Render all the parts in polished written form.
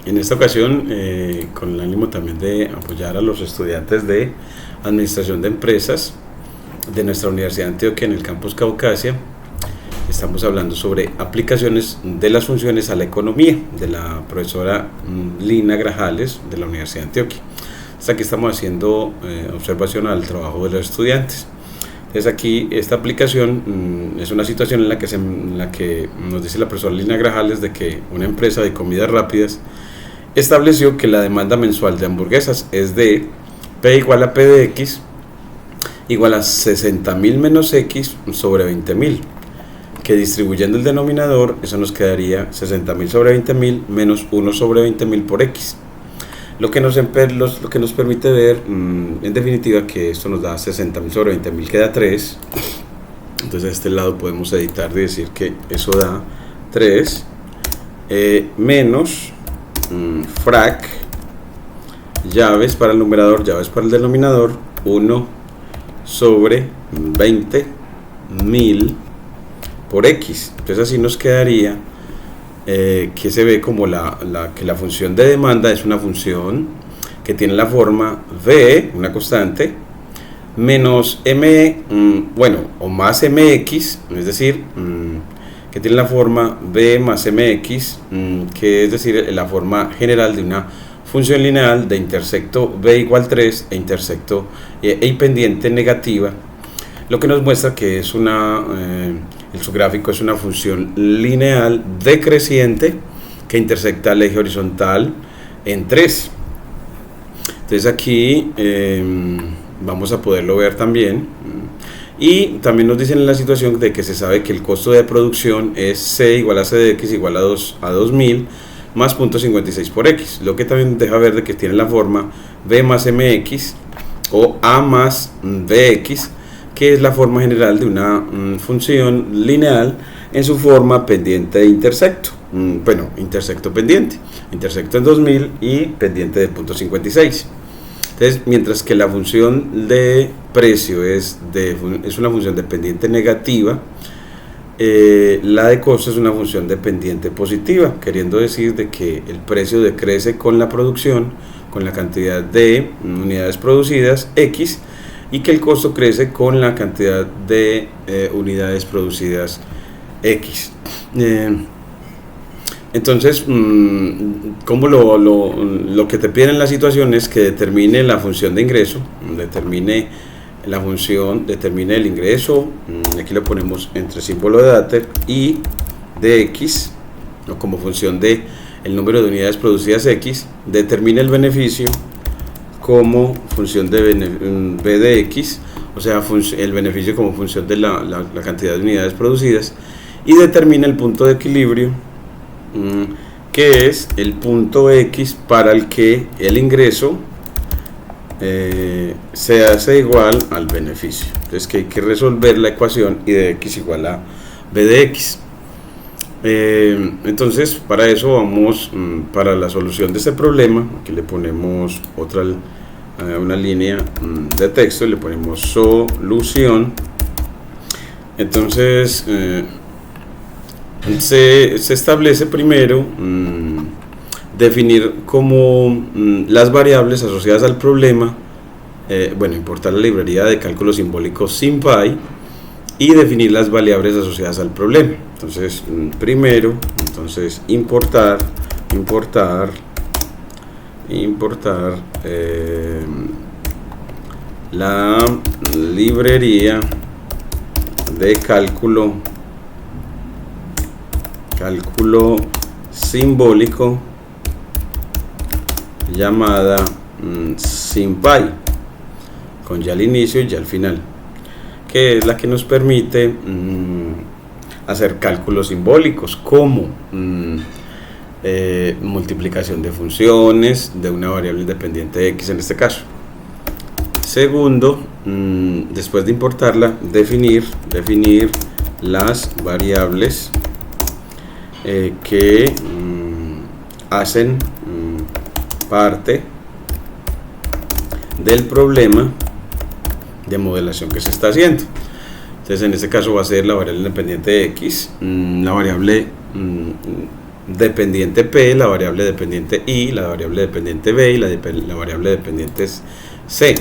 En esta ocasión, con el ánimo también de apoyar a los estudiantes de Administración de Empresas de nuestra Universidad de Antioquia en el campus Caucasia, estamos hablando sobre aplicaciones de las funciones a la economía de la profesora Lina Grajales de la Universidad de Antioquia. Hasta aquí estamos haciendo observación al trabajo de los estudiantes. Entonces aquí esta aplicación es una situación en la que nos dice la profesora Lina Grajales de que una empresa de comidas rápidas estableció que la demanda mensual de hamburguesas es de P igual a P de X igual a 60.000 menos X sobre 20.000, que distribuyendo el denominador eso nos quedaría 60.000 sobre 20.000 menos 1 sobre 20.000 por X, lo que nos permite ver en definitiva que esto nos da 60.000 sobre 20.000 queda 3. Entonces a este lado podemos editar y decir que eso da 3 menos frac llaves para el numerador, llaves para el denominador, 1 sobre 20.000 por X. Entonces así nos quedaría que se ve como que la función de demanda es una función que tiene la forma V, una constante, menos M, o más MX, es decir, que tiene la forma V más MX, que es decir, la forma general de una función lineal de intersecto V igual 3 e intersecto y pendiente negativa, lo que nos muestra que es su gráfico es una función lineal decreciente que intersecta el eje horizontal en 3. Entonces aquí vamos a poderlo ver también. Y también nos dicen en la situación de que se sabe que el costo de producción es C igual a C de X igual a 2.000 más 0.56 por X, lo que también deja ver de que tiene la forma V más MX o A más BX, que es la forma general de una función lineal en su forma pendiente de intersecto. Intersecto pendiente, intersecto en 2000 y pendiente de 0.56. Entonces, mientras que la función de precio es una función de pendiente negativa, la de costo es una función de pendiente positiva, queriendo decir de que el precio decrece con la producción, con la cantidad de unidades producidas X, y que el costo crece con la cantidad de unidades producidas X. Entonces, como lo que te piden en la situación es que determine la función de ingreso, determine el ingreso, aquí lo ponemos entre símbolo de DATER y de X, o como función de el número de unidades producidas X, determine el beneficio como función de B de X, o sea, el beneficio como función de la cantidad de unidades producidas, y determina el punto de equilibrio, que es el punto X para el que el ingreso se hace igual al beneficio. Entonces que hay que resolver la ecuación y de X igual a B de X. Entonces para eso vamos para la solución de este problema. Aquí le ponemos una línea de texto, le ponemos solución. Entonces se establece primero definir como las variables asociadas al problema, importar la librería de cálculo simbólico SimPy y definir las variables asociadas al problema. Entonces primero importar la librería de cálculo simbólico llamada SimPy, con ya el inicio y ya el final, que es la que nos permite hacer cálculos simbólicos como multiplicación de funciones de una variable independiente X en este caso. Segundo, después de importarla, definir las variables que hacen parte del problema de modelación que se está haciendo. Entonces en este caso va a ser la variable independiente de X, la variable dependiente P, la variable dependiente I, la variable dependiente B y la variable dependiente C,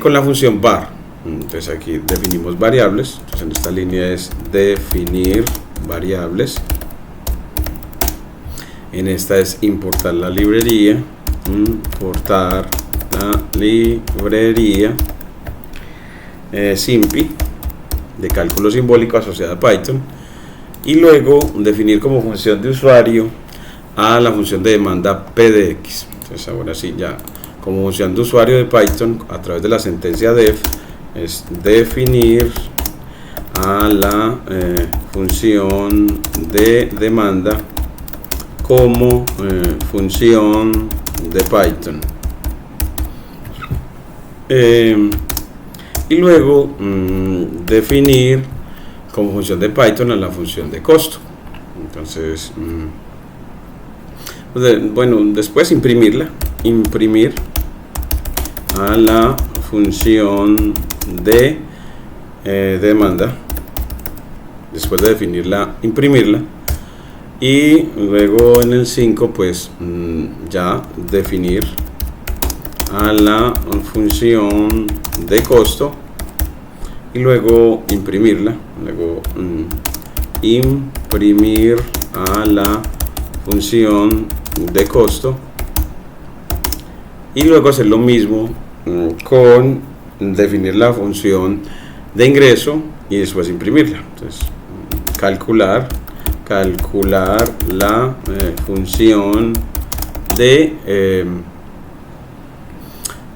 con la función var. Entonces aquí definimos variables. Entonces en esta línea es definir variables, en esta es importar la librería, SIMPy de cálculo simbólico asociada a Python, y luego definir como función de usuario a la función de demanda PDX. Entonces ahora sí, ya como función de usuario de Python, a través de la sentencia def, es definir a la función de demanda como función de Python, y luego definir como función de Python a la función de costo. Entonces bueno, después imprimir a la función de demanda, después de definirla, imprimirla, y luego en el 5 pues ya definir a la función de costo y luego imprimirla, luego imprimir a la función de costo, y luego hacer lo mismo con definir la función de ingreso y después imprimirla. Entonces calcular la función de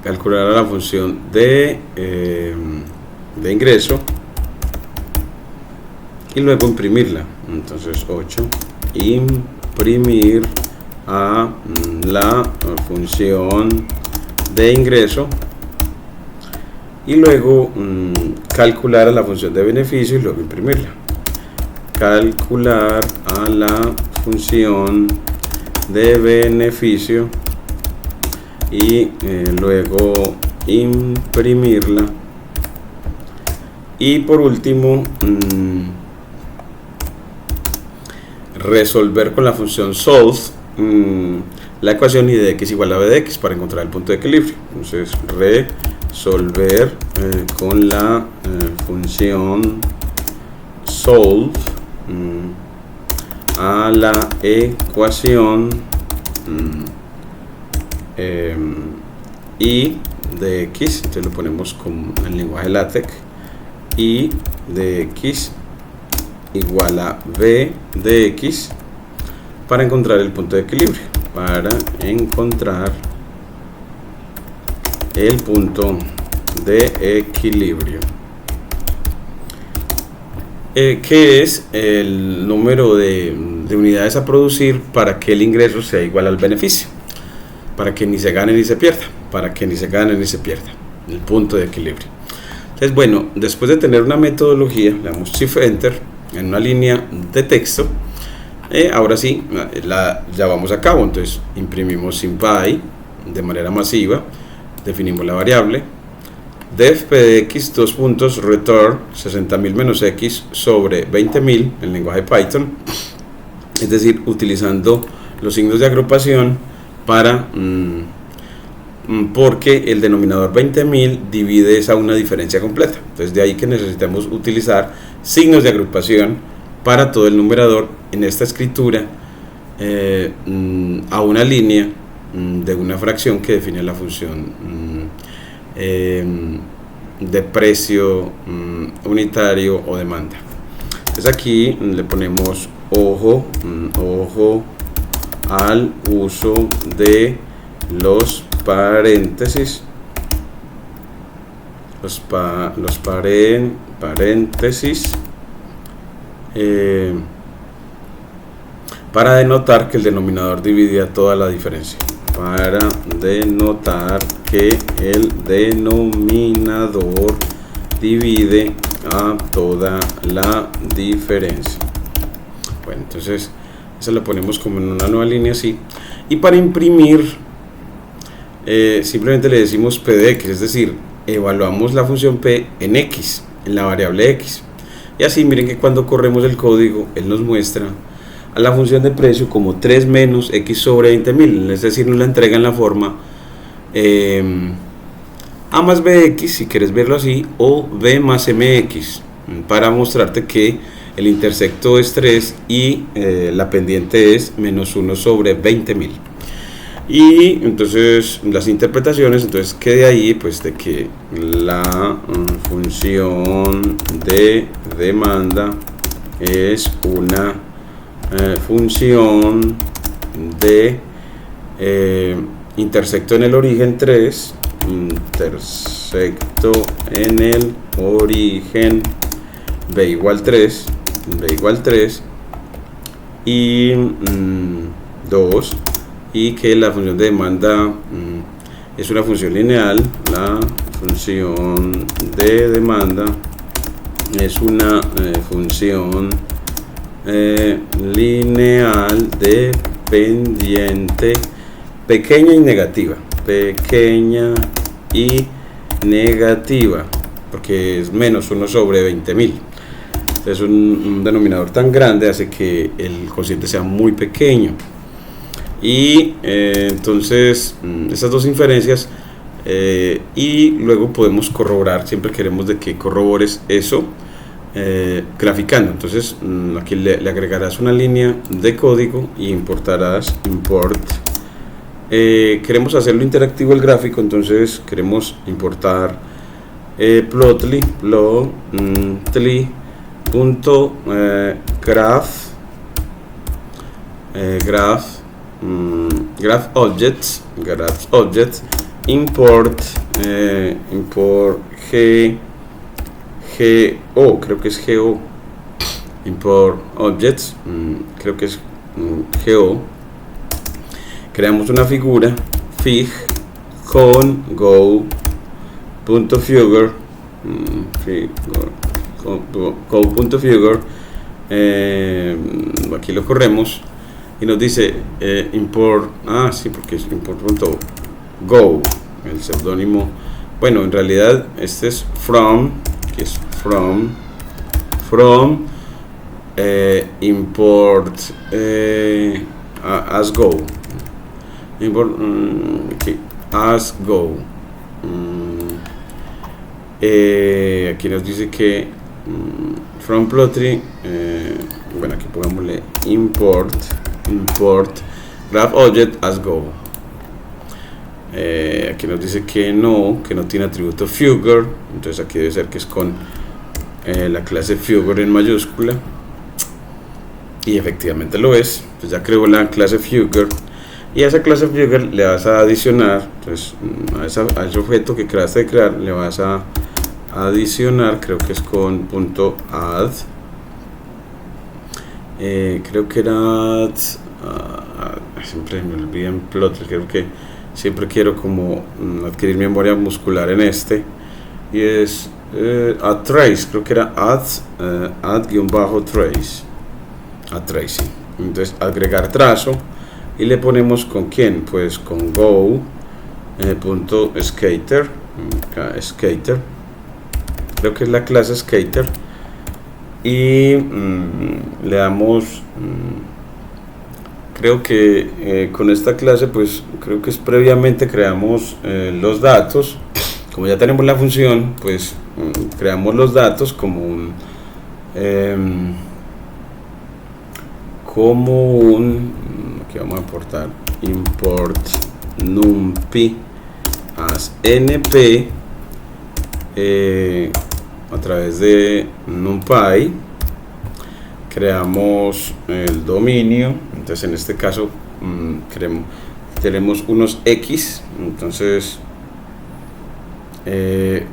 calcular la función de ingreso y luego imprimirla. Entonces 8, imprimir a la función de ingreso y luego calcular a la función de beneficio y luego imprimirla. Calcular a la función de beneficio y luego imprimirla, y por último resolver con la función solve la ecuación I de x igual a b de x para encontrar el punto de equilibrio. Entonces resolver con la función solve a la ecuación I de x, entonces lo ponemos con el lenguaje LaTeX, I de x igual a b de x para encontrar el punto de equilibrio, para encontrar el punto de equilibrio, que es el número de unidades a producir para que el ingreso sea igual al beneficio, para que ni se gane ni se pierda, el punto de equilibrio. Entonces, bueno, después de tener una metodología, le damos Shift Enter en una línea de texto, ahora sí la llevamos a cabo. Entonces imprimimos SIMPy de manera masiva, definimos la variable def pdx return 60.000 menos x sobre 20.000 en lenguaje Python, es decir, utilizando los signos de agrupación para porque el denominador 20.000 divide esa una diferencia completa. Entonces de ahí que necesitamos utilizar signos de agrupación para todo el numerador en esta escritura a una línea de una fracción que define la función de precio unitario o demanda. Entonces aquí le ponemos ojo al uso de los paréntesis, paréntesis para denotar que el denominador divide a toda la diferencia, para denotar que el denominador divide a toda la diferencia. Bueno, entonces eso lo ponemos como en una nueva línea así, y para imprimir simplemente le decimos p de x, es decir, evaluamos la función p en x, en la variable x, y así miren que cuando corremos el código él nos muestra a la función de precio como 3 menos x sobre 20.000, es decir, nos la entrega en la forma a más bx, si quieres verlo así, o b más mx, para mostrarte que el intersecto es 3 y la pendiente es menos 1 sobre 20.000. Y entonces las interpretaciones, entonces quede ahí pues de que la función de demanda es una función de intersecto en el origen 3, intersecto en el origen b igual 3 y 2, y que la función de demanda es una función lineal. La función de demanda es una función lineal dependiente pequeña y negativa, porque es menos 1 sobre 20.000. Entonces un denominador tan grande hace que el cociente sea muy pequeño. Y entonces esas dos inferencias, y luego podemos corroborar, siempre queremos de que corrobores eso graficando. Entonces aquí le agregarás una línea de código y importarás queremos hacerlo interactivo el gráfico, entonces queremos importar graph objects import go, creo que es go, import objects, creo que es go. Creamos una figura fig con go.figure, go.figure, aquí lo corremos y nos dice import, porque es import.go, el seudónimo. Bueno, en realidad este es from, que es from import as go, import as go. Aquí nos dice que from plotly, bueno, aquí pongámosle import graph object as go. Aquí nos dice que no tiene atributo figure, entonces aquí debe ser que es con la clase figure en mayúscula, y efectivamente lo es. Pues ya creo la clase figure, y a esa clase figure le vas a adicionar, entonces a ese objeto que creaste de crear le vas a adicionar, creo que es con .add, creo que era siempre me olvido en Plotter, creo que siempre quiero como adquirir memoria muscular en este, y es add trace, creo que era add-trace, tracing. Entonces agregar trazo, y le ponemos con quién, pues con go .skater, skater, creo que es la clase skater, y le damos creo que con esta clase, pues creo que es previamente creamos los datos. Como ya tenemos la función, pues creamos los datos como un aquí vamos a importar import numpy as np a través de numpy. Creamos el dominio, entonces en este caso tenemos unos x, entonces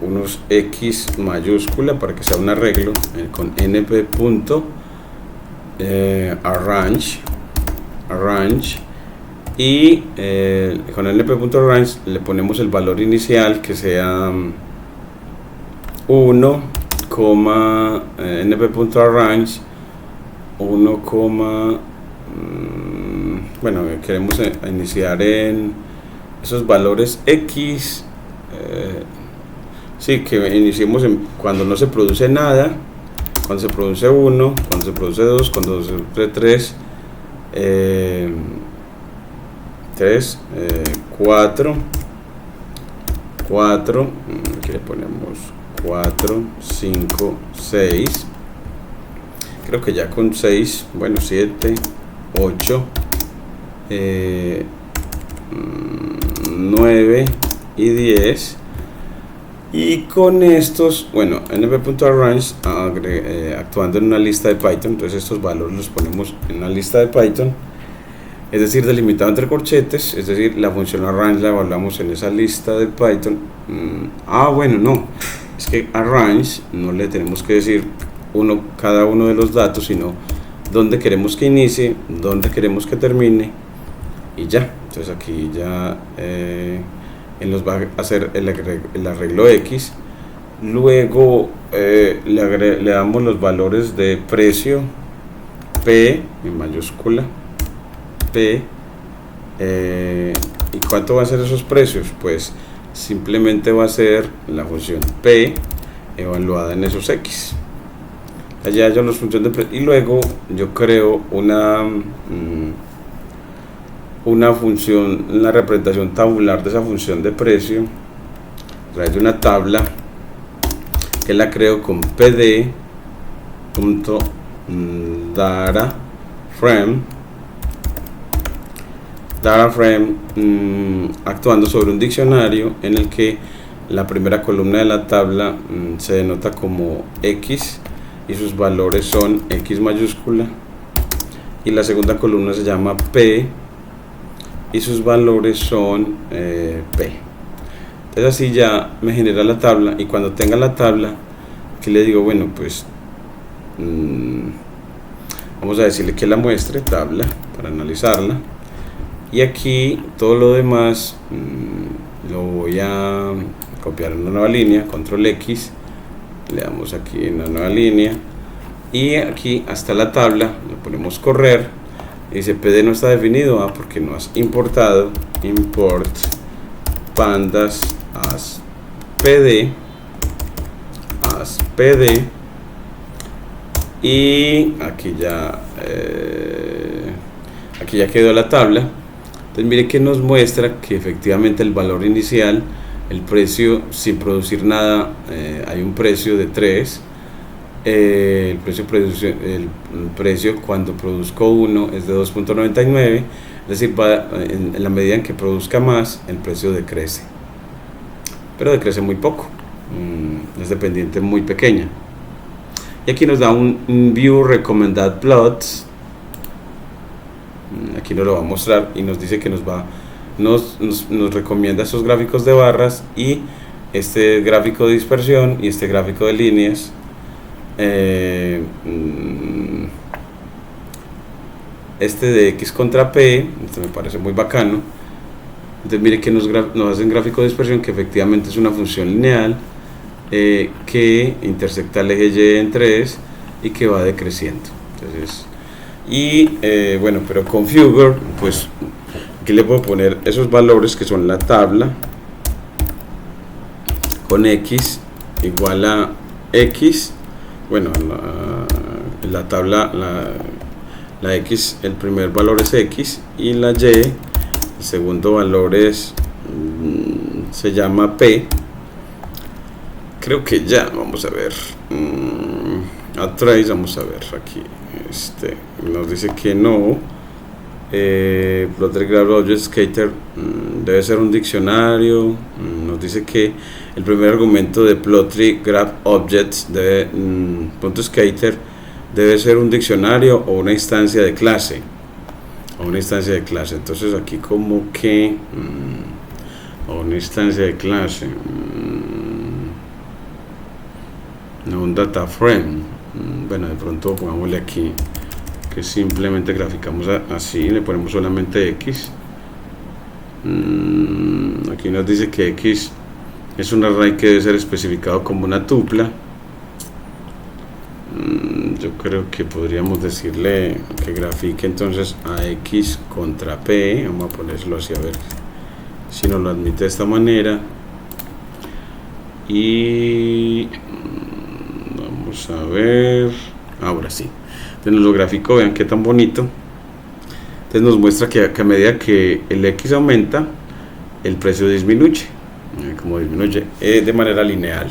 unos x mayúscula para que sea un arreglo con np.arrange, y con np.arrange le ponemos el valor inicial que sea 1, np.arrange 1, bueno, queremos iniciar en esos valores x, sí, que iniciemos cuando no se produce nada, cuando se produce 1, cuando se produce 2, cuando se produce 3, 3, 4, 4, aquí le ponemos 4, 5, 6, creo que ya con 6, bueno, 7, 8, 9 y 10. Y con estos, bueno, nb.arrange actuando en una lista de Python, entonces estos valores los ponemos en una lista de Python, es decir, delimitado entre corchetes, es decir, la función arrange la evaluamos en esa lista de Python. Bueno, no, es que arrange no le tenemos que decir cada uno de los datos, sino dónde queremos que inicie, dónde queremos que termine y ya. Entonces aquí ya él nos va a hacer el arreglo X. Luego le damos los valores de precio, P en mayúscula, P, y cuánto va a ser esos precios, pues simplemente va a ser la función P evaluada en esos X. Allá yo los funciones de precio, y luego yo creo una función, la representación tabular de esa función de precio a través de una tabla que la creo con pd.dataframe actuando sobre un diccionario en el que la primera columna de la tabla se denota como X y sus valores son X mayúscula, y la segunda columna se llama P y sus valores son P. Entonces así ya me genera la tabla, y cuando tenga la tabla, aquí le digo, bueno, pues vamos a decirle que la muestre tabla para analizarla, y aquí todo lo demás lo voy a copiar en una nueva línea, control X, le damos aquí en una nueva línea, y aquí hasta la tabla le ponemos correr. Dice PD no está definido, porque no has importado. Import pandas as PD, y aquí ya quedó la tabla. Entonces mire que nos muestra que efectivamente el valor inicial, el precio sin producir nada, hay un precio de 3. El precio cuando produzco 1 es de 2.99, es decir, en la medida en que produzca más, el precio decrece, pero decrece muy poco, es dependiente muy pequeña. Y aquí nos da un view recommended plots, aquí nos lo va a mostrar y nos dice que nos recomienda estos gráficos de barras, y este gráfico de dispersión y este gráfico de líneas. Este de X contra P, este me parece muy bacano. Entonces mire que nos hace un gráfico de dispersión que efectivamente es una función lineal que intersecta el eje Y en 3 y que va decreciendo. Entonces, bueno, pero configure, pues aquí le puedo poner esos valores que son la tabla con X igual a X. Bueno, la tabla, la X, el primer valor es X, y la Y, el segundo valor se llama P. Creo que ya, vamos a ver, a trace, vamos a ver aquí, nos dice que no, Plotter Graph Object Skater debe ser un diccionario. Nos dice que el primer argumento de Plotter Graph Objects .skater debe ser un diccionario o una instancia de clase, entonces aquí como que una instancia de clase, no un data frame. Bueno, de pronto pongámosle aquí que simplemente graficamos así, le ponemos solamente X. Aquí nos dice que X es un array que debe ser especificado como una tupla. Yo creo que podríamos decirle que grafique entonces a X contra P. Vamos a ponerlo así, a ver si nos lo admite de esta manera. Y vamos a ver, ahora sí. Entonces lo gráfico, vean qué tan bonito. Entonces nos muestra que a medida que el X aumenta, el precio disminuye, como disminuye de manera lineal,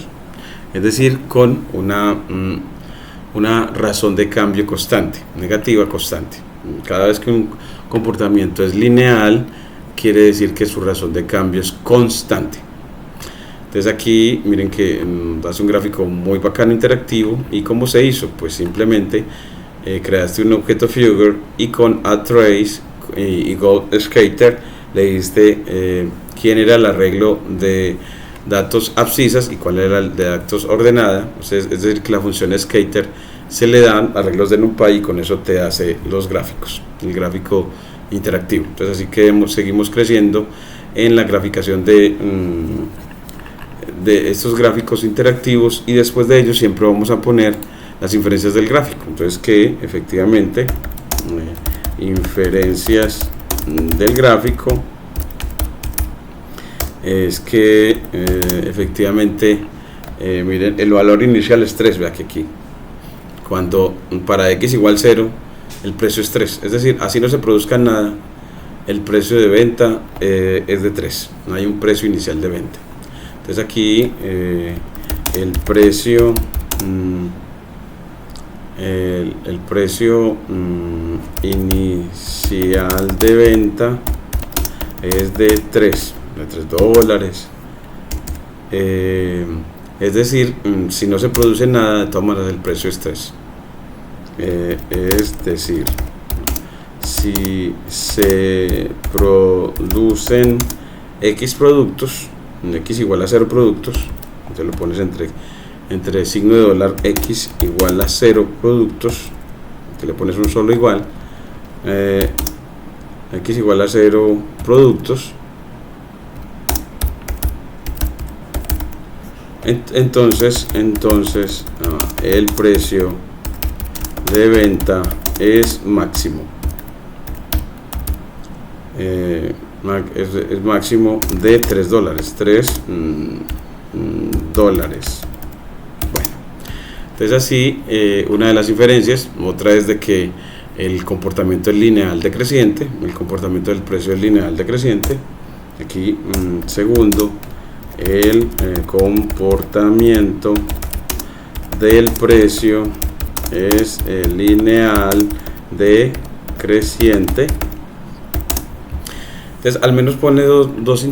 es decir, con una razón de cambio constante, negativa constante. Cada vez que un comportamiento es lineal, quiere decir que su razón de cambio es constante. Entonces aquí miren que hace un gráfico muy bacano, interactivo. ¿Y cómo se hizo? Pues simplemente creaste un objeto figure y con addTrace y GoScatter le diste quién era el arreglo de datos abscisas y cuál era el de datos ordenada. O sea, es decir, que la función scatter se le dan arreglos de NumPy y con eso te hace los gráficos, el gráfico interactivo. Entonces así que seguimos creciendo en la graficación de estos gráficos interactivos, y después de ellos siempre vamos a poner las inferencias del gráfico. Entonces que efectivamente inferencias del gráfico es que efectivamente miren, el valor inicial es 3, vea que aquí cuando para x igual 0 el precio es 3, es decir, así no se produzca nada, el precio de venta es de 3, no hay un precio inicial de venta. Entonces aquí el precio el precio inicial de venta es de 3 dólares, es decir, si no se produce nada, de todas maneras el precio es 3, es decir, si se producen X productos, X igual a 0 productos, entonces lo pones entre signo de dólar X igual a 0 productos, te le pones un solo igual, X igual a 0 productos, entonces el precio de venta es máximo, es máximo de 3 dólares, 3 dólares. Bueno, entonces así una de las inferencias, otra es de que el comportamiento es lineal decreciente, el comportamiento del precio es lineal decreciente. Aquí segundo, el comportamiento del precio es lineal decreciente. Entonces al menos pone dos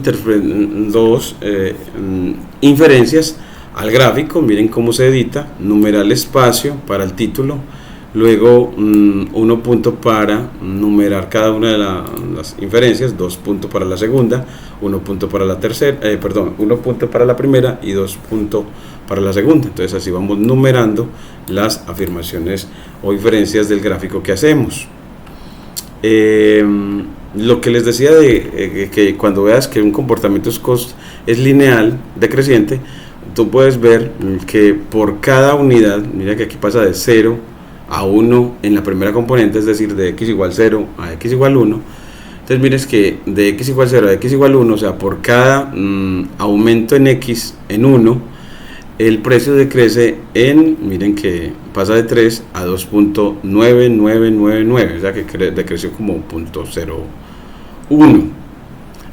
inferencias al gráfico. Miren cómo se edita: numeral espacio para el título, luego 1 punto para numerar cada una de las inferencias, 2 puntos para la segunda, 1 punto para la tercera, 1 punto para la primera y 2 puntos para la segunda. Entonces así vamos numerando las afirmaciones o inferencias del gráfico que hacemos. Lo que les decía de que cuando veas que un comportamiento es lineal decreciente, tú puedes ver que por cada unidad, mira que aquí pasa de 0 a 1 en la primera componente, es decir, de x igual 0 a x igual 1. Entonces mires que de x igual 0 a x igual 1, o sea, por cada aumento en x en 1, el precio decrece miren que pasa de 3 a 2.9999, o sea que decreció como 0.01.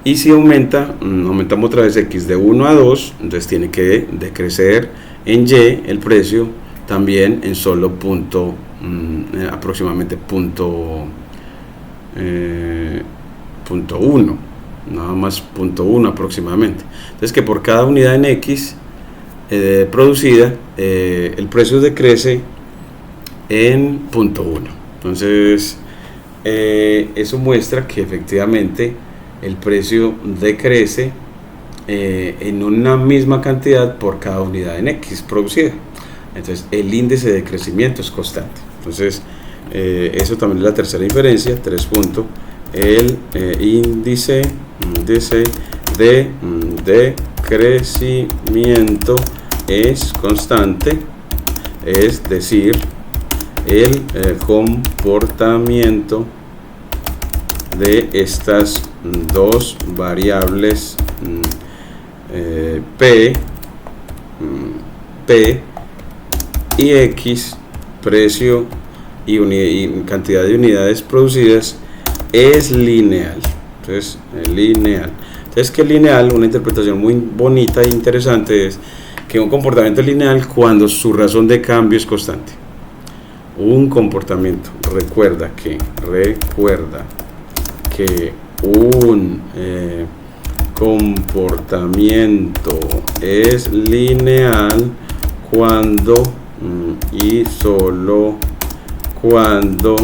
Y si aumentamos otra vez x de 1 a 2, entonces tiene que decrecer en y el precio también en solo aproximadamente punto 1, nada más 0.1 aproximadamente. Entonces que por cada unidad en x producida, el precio decrece en 0.1. Entonces eso muestra que efectivamente el precio decrece en una misma cantidad por cada unidad en x producida. Entonces el índice de crecimiento es constante. Entonces eso también es la tercera inferencia. 3 puntos, el índice de decrecimiento es constante, es decir, el comportamiento de estas dos variables P y X, precio y cantidad de unidades producidas, es lineal. Entonces, lineal. Entonces, que lineal, una interpretación muy bonita e interesante es que un comportamiento es lineal cuando su razón de cambio es constante. Un comportamiento, recuerda que un comportamiento es lineal cuando y solo cuando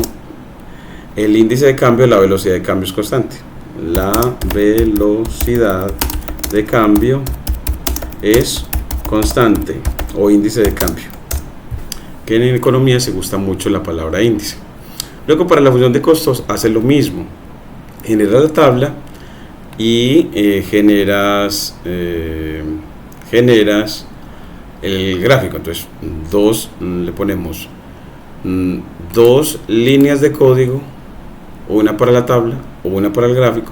el índice de cambio, la velocidad de cambio es constante. La velocidad de cambio es constante o índice de cambio, que en economía se gusta mucho la palabra índice. Luego, para la función de costos hace lo mismo, generas la tabla y generas el gráfico. Entonces le ponemos dos líneas de código, una para la tabla o una para el gráfico,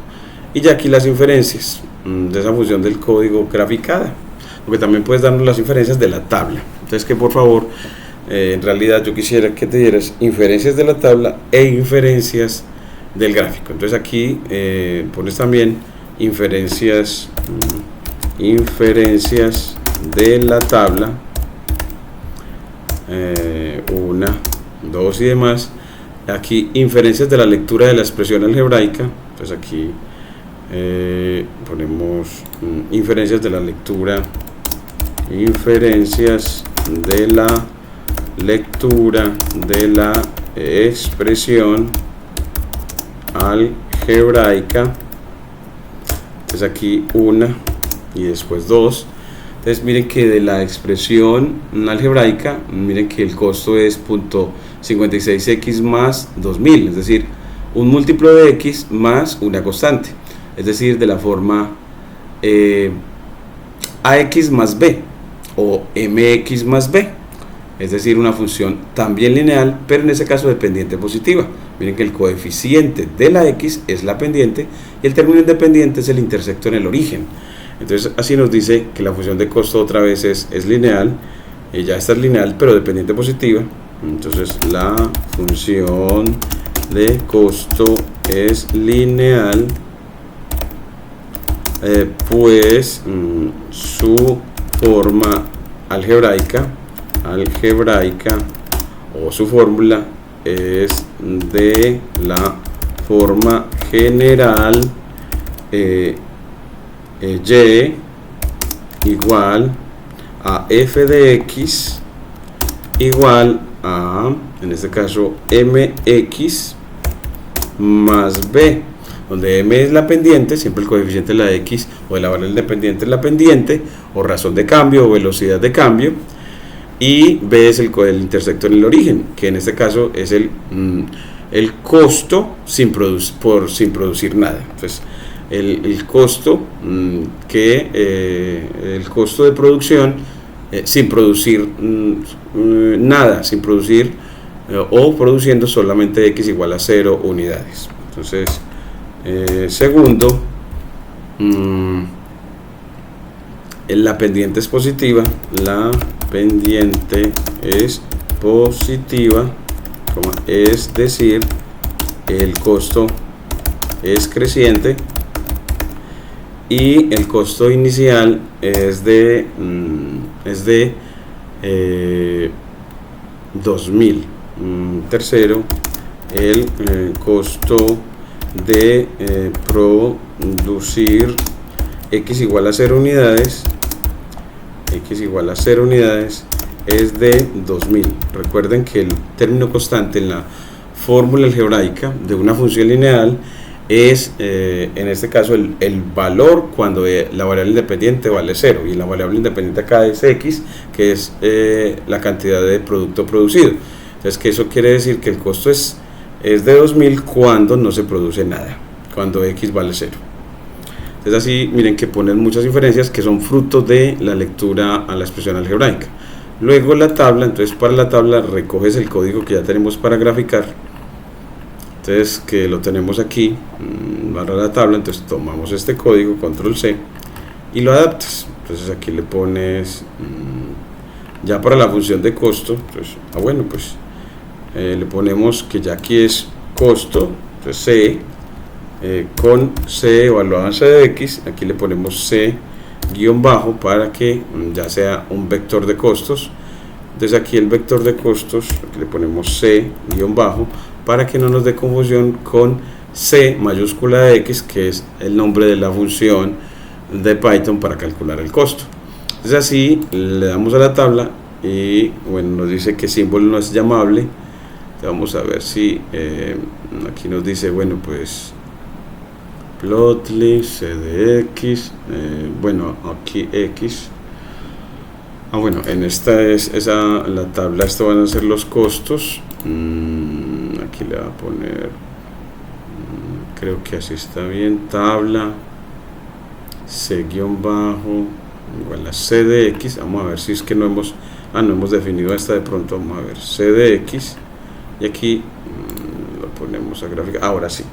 y ya aquí las inferencias de esa función del código graficada, porque también puedes darnos las inferencias de la tabla. Entonces, que por favor, en realidad yo quisiera que te dieras inferencias de la tabla e inferencias del gráfico. Entonces aquí pones también inferencias de la tabla, 1, 2 y demás. Aquí inferencias de la lectura de la expresión algebraica. Entonces aquí ponemos inferencias de la lectura, inferencias de la lectura de la expresión algebraica. Entonces aquí 1 y después 2. Entonces miren que de la expresión algebraica, miren que el costo es 0.56x más 2000, es decir, un múltiplo de x más una constante, es decir, de la forma ax más b o mx más b, es decir, una función también lineal, pero en ese caso de pendiente positiva. Miren que el coeficiente de la x es la pendiente y el término independiente es el intersecto en el origen. Entonces así nos dice que la función de costo otra vez es lineal, ya está lineal pero de pendiente positiva. Entonces la función de costo es lineal, pues su forma algebraica o su fórmula es de la forma general y igual a f de x igual a, en este caso, mx más b, donde m es la pendiente, siempre el coeficiente de la x o de la variable independiente es la pendiente o razón de cambio o velocidad de cambio, y b es el intersecto en el origen, que en este caso es el costo sin producir nada. Entonces el costo el costo de producción sin producir nada, sin producir o produciendo solamente x igual a 0 unidades. Entonces segundo, la pendiente es positiva, la pendiente es positiva, es decir, el costo es creciente y el costo inicial es de 2000. Tercero, el costo de producir x igual a 0 unidades, es de 2000. Recuerden que el término constante en la fórmula algebraica de una función lineal es en este caso el valor cuando la variable independiente vale 0, y la variable independiente acá es x, que es la cantidad de producto producido. Entonces, que eso quiere decir que el costo es de 2000 cuando no se produce nada, cuando x vale 0. Entonces así miren que ponen muchas inferencias que son fruto de la lectura a la expresión algebraica. Luego la tabla, entonces para la tabla recoges el código que ya tenemos para graficar. Entonces, que lo tenemos aquí para la tabla, entonces tomamos este código, control C, y lo adaptas. Entonces aquí le pones ya para la función de costo, entonces, bueno, pues le ponemos que ya aquí es costo, entonces C, con C evaluado en C de X. Aquí le ponemos C guión bajo para que ya sea un vector de costos. Entonces aquí el vector de costos, aquí le ponemos C guión bajo para que no nos dé confusión con C mayúscula de X, que es el nombre de la función de Python para calcular el costo. Entonces así le damos a la tabla y bueno, nos dice que símbolo no es llamable. Vamos a ver si aquí nos dice, bueno, pues Plotly, C de X, bueno, aquí X. Bueno, en esta es la tabla, esto van a ser los costos. Aquí le voy a poner, creo que así está bien, tabla, C guión bajo, igual a C de X. Vamos a ver si es que no hemos definido esta de pronto. Vamos a ver, C de X, y aquí lo ponemos a gráfica, ahora sí.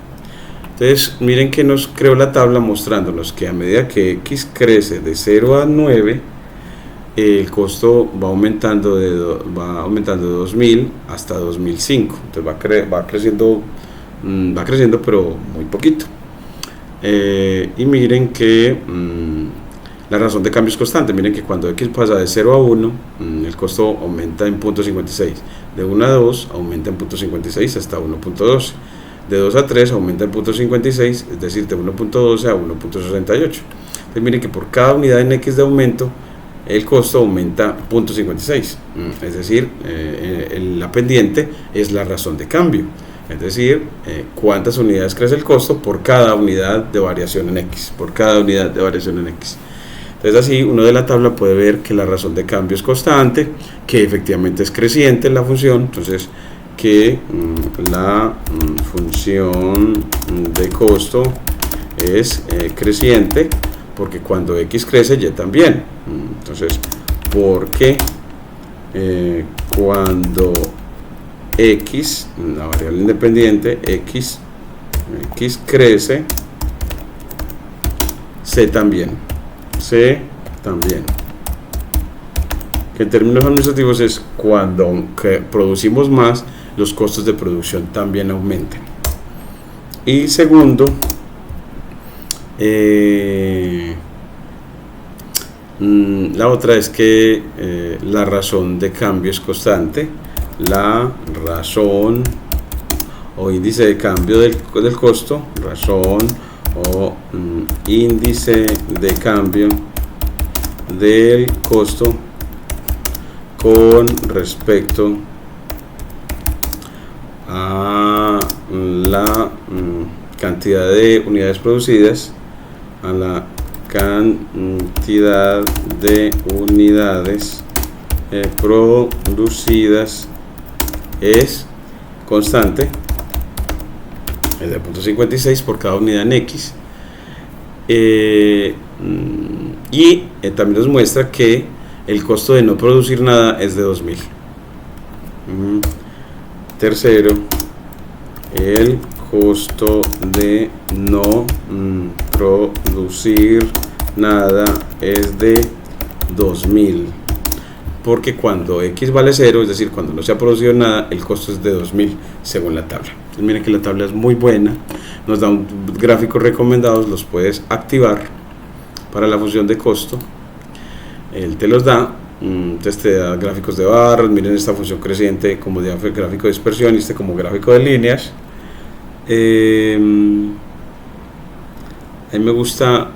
Entonces miren que nos creó la tabla mostrándonos que a medida que X crece de 0 a 9, el costo va aumentando de 2000 hasta 2005. Entonces va creciendo pero muy poquito. Y miren que la razón de cambio es constante. Miren que cuando X pasa de 0 a 1, el costo aumenta en 0.56. De 1 a 2 aumenta en 0.56 hasta 1.12. De 2 a 3 aumenta en 0.56, es decir, de 1.12 a 1.68. Entonces miren que por cada unidad en X de aumento, el costo aumenta 0.56. Es decir, la pendiente es la razón de cambio. Es decir, cuántas unidades crece el costo por cada unidad de variación en X. Entonces así uno de la tabla puede ver que la razón de cambio es constante, que efectivamente es creciente en la función. Entonces que la función de costo es creciente, porque cuando X crece, Y también. Entonces, porque cuando X, la variable independiente, X crece, C también. Que en términos administrativos es cuando producimos más, los costos de producción también aumentan. Y segundo, la otra es que la razón de cambio es constante. La razón o índice de cambio del costo, razón o índice de cambio del costo con respecto a la cantidad de unidades producidas, producidas es constante, es de 0.56 por cada unidad en X. Y también nos muestra que el costo de no producir nada es de 2000. Tercero, el costo de no producir nada es de 2000, porque cuando X vale 0, es decir, cuando no se ha producido nada, el costo es de 2000 según la tabla. Entonces miren que la tabla es muy buena, nos da un gráficos recomendados, los puedes activar para la función de costo, él te los da. Entonces te da gráficos de barras. Miren esta función creciente como gráfico de dispersión y este como gráfico de líneas. A mí me gusta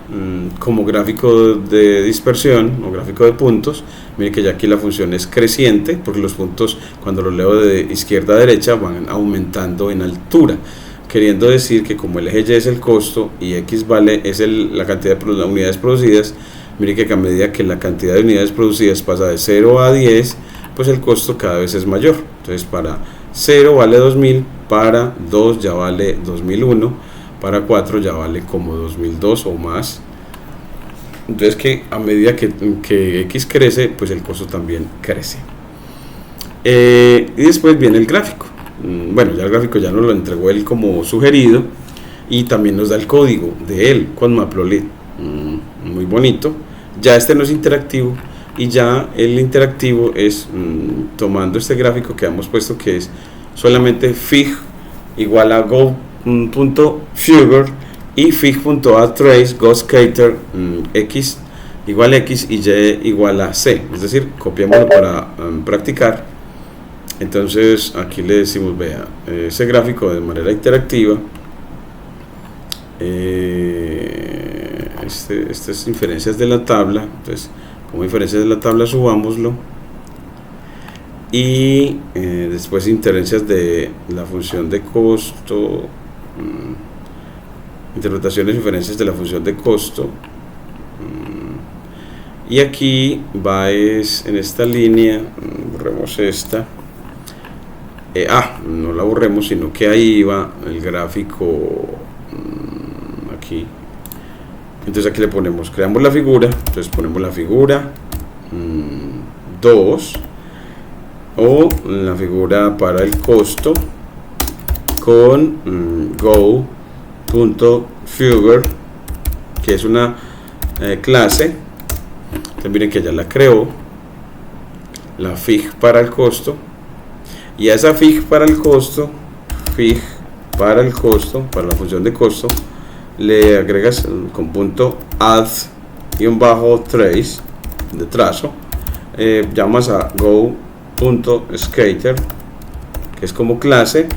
como gráfico de dispersión o gráfico de puntos. Miren que ya aquí la función es creciente, porque los puntos, cuando los leo de izquierda a derecha, van aumentando en altura, queriendo decir que como el eje Y es el costo y X es la cantidad de unidades producidas, miren que a medida que la cantidad de unidades producidas pasa de 0 a 10, pues el costo cada vez es mayor. Entonces para 0 vale 2000, para 2 ya vale 2001, para 4 ya vale como 2002 o más. Entonces que a medida que X crece, pues el costo también crece. Y después viene el gráfico. Bueno, ya el gráfico ya nos lo entregó él como sugerido, y también nos da el código de él con Matplotlib. Muy bonito. Ya este no es interactivo, y ya el interactivo es tomando este gráfico que hemos puesto, que es solamente fig igual a go punto figure y fig.addTrace goScatter x igual x y y igual a c, es decir, copiémoslo para practicar. Entonces aquí le decimos, vea, ese gráfico de manera interactiva, estas inferencias de la tabla, entonces como inferencias de la tabla subámoslo, y después inferencias de la función de costo, interpretaciones e inferencias de la función de costo, y aquí va en esta línea, borremos esta, no la borremos, sino que ahí va el gráfico, aquí. Entonces aquí le ponemos, creamos la figura, entonces ponemos la figura 2 o la figura para el costo con go.figure, que es una clase. Entonces miren que ya la creó, la fig para el costo, y a esa fig para el costo, para la función de costo, le agregas con punto add-trace de trazo, llamas a go.skater, que es como clase,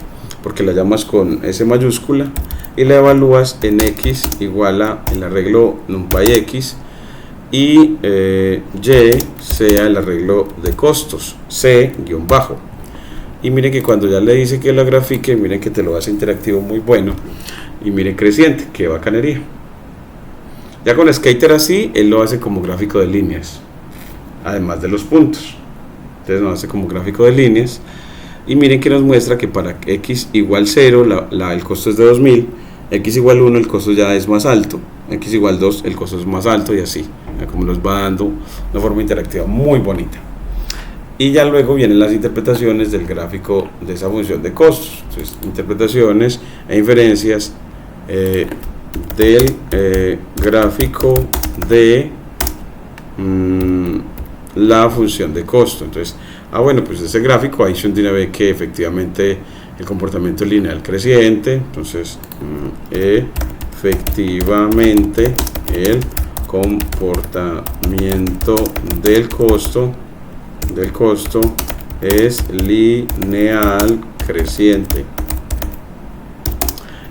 porque la llamas con S mayúscula, y la evalúas en x igual a el arreglo numpy x, y y sea el arreglo de costos, c guión bajo. Y miren que cuando ya le dice que lo grafique, miren que te lo hace interactivo muy bueno. Y miren creciente, qué bacanería. Ya con Skater así, él lo hace como gráfico de líneas, además de los puntos. Entonces lo hace como gráfico de líneas. Y miren que nos muestra que para x igual 0, el costo es de 2000. X igual 1, el costo ya es más alto. X igual 2, el costo es más alto, y así. Como nos va dando una forma interactiva muy bonita. Y ya luego vienen las interpretaciones del gráfico de esa función de costos. Entonces, interpretaciones e inferencias del gráfico de la función de costo. Entonces, bueno, pues ese gráfico ahí se ve que efectivamente el comportamiento lineal creciente. Entonces, efectivamente el comportamiento del costo es lineal creciente.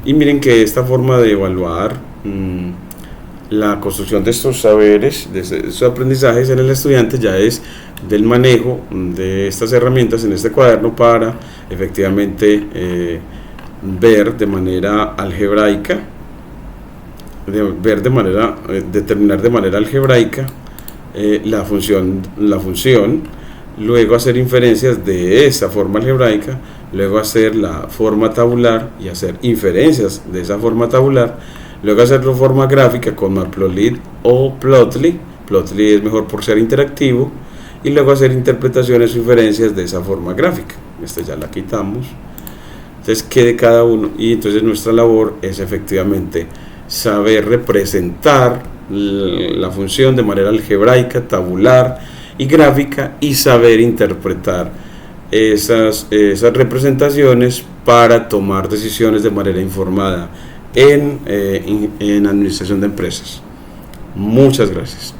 Y miren que esta forma de evaluar la construcción de estos saberes, de estos aprendizajes en el estudiante, ya es del manejo de estas herramientas en este cuaderno para efectivamente ver de manera algebraica, determinar de manera algebraica la función, luego hacer inferencias de esa forma algebraica, luego hacer la forma tabular y hacer inferencias de esa forma tabular, luego hacerlo forma gráfica con Matplotlib o Plotly. Plotly es mejor por ser interactivo, y luego hacer interpretaciones o inferencias de esa forma gráfica. Esta ya la quitamos, entonces quede cada uno, y entonces nuestra labor es efectivamente saber representar la función de manera algebraica, tabular y gráfica, y saber interpretar esas representaciones para tomar decisiones de manera informada en administración de empresas. Muchas gracias.